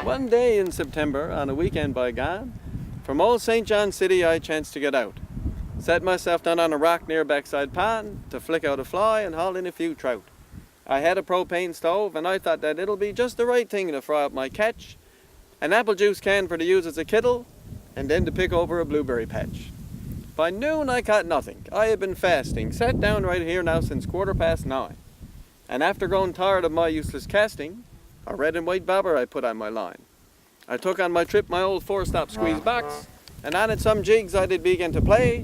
One day in September, on a weekend by gone, from old St. John City I chanced to get out. Set myself down on a rock near Backside Pond to flick out a fly and haul in a few trout. I had a propane stove and I thought that it'll be just the right thing to fry up my catch, an apple juice can for to use as a kittle, and then to pick over a blueberry patch. By noon I caught nothing. I had been fasting, sat down right here now since 9:15. And after growing tired of my useless casting, a red and white bobber I put on my line. I took on my trip my old 4-stop squeeze box, and on it some jigs I did begin to play,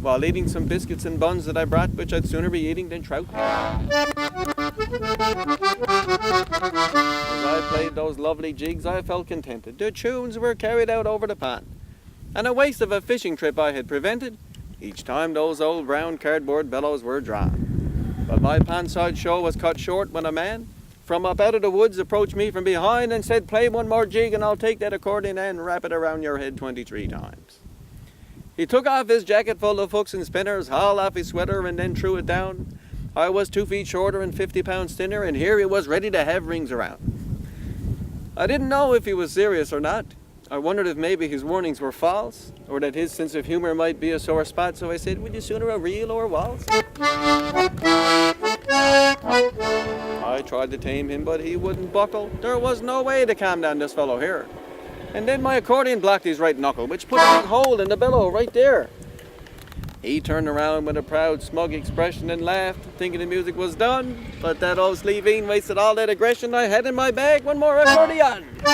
while eating some biscuits and buns that I brought, which I'd sooner be eating than trout. As I played those lovely jigs, I felt contented. The tunes were carried out over the pond, and a waste of a fishing trip I had prevented each time those old round cardboard bellows were drawn. But my pondside show was cut short when a man from up out of the woods approached me from behind and said, "Play one more jig and I'll take that accordion and wrap it around your head 23 times. He took off his jacket full of hooks and spinners, hauled off his sweater and then threw it down. I was 2 feet shorter and 50 pounds thinner, and here he was ready to have rings around. I didn't know if he was serious or not. I wondered if maybe his warnings were false, or that his sense of humor might be a sore spot, so I said, "Would you sooner a reel or a waltz?" I tried to tame him, but he wouldn't buckle. There was no way to calm down this fellow here. And then my accordion blocked his right knuckle, which put a big hole in the bellow right there. He turned around with a proud, smug expression and laughed, thinking the music was done. But that old Slevine wasted all that aggression I had in my bag. One more accordion! The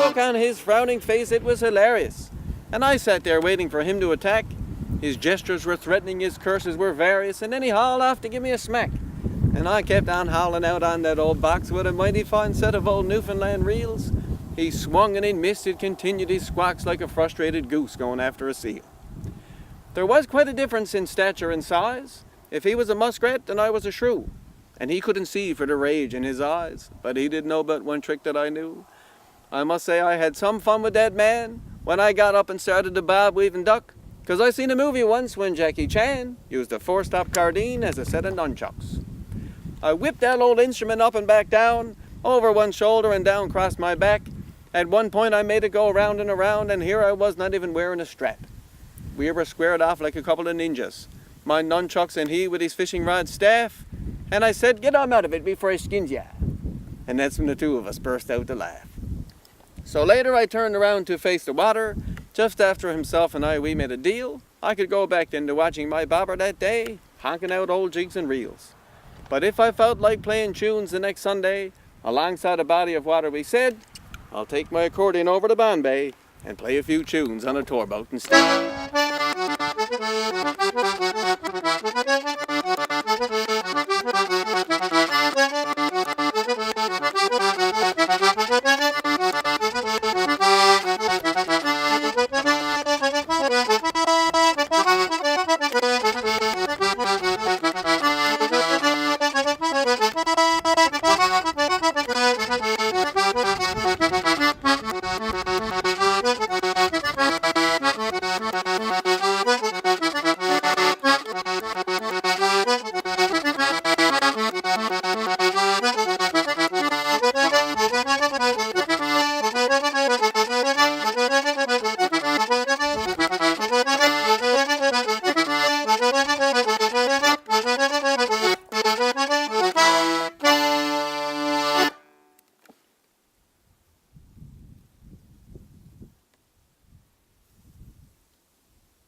look on his frowning face, it was hilarious. And I sat there waiting for him to attack. His gestures were threatening, his curses were various, and then he hauled off to give me a smack. And I kept on howling out on that old box with a mighty fine set of old Newfoundland reels. He swung and he missed, it continued his squawks like a frustrated goose going after a seal. There was quite a difference in stature and size. If he was a muskrat, then I was a shrew. And he couldn't see for the rage in his eyes, but he didn't know but one trick that I knew. I must say I had some fun with that man when I got up and started to bob, weave, and duck. 'Cause I seen a movie once when Jackie Chan used a 4-stop cardine as a set of nunchucks. I whipped that old instrument up and back down, over one shoulder and down across my back. At one point I made it go around and around, and here I was not even wearing a strap. We were squared off like a couple of ninjas, my nunchucks and he with his fishing rod staff, and I said, "Get on out of it before I skins ya." And that's when the two of us burst out to laugh. So later I turned around to face the water. Just after himself and we made a deal. I could go back then to watching my bobber that day, honking out old jigs and reels. But if I felt like playing tunes the next Sunday, alongside a body of water, we said, I'll take my accordion over to Bombay and play a few tunes on a tour boat instead.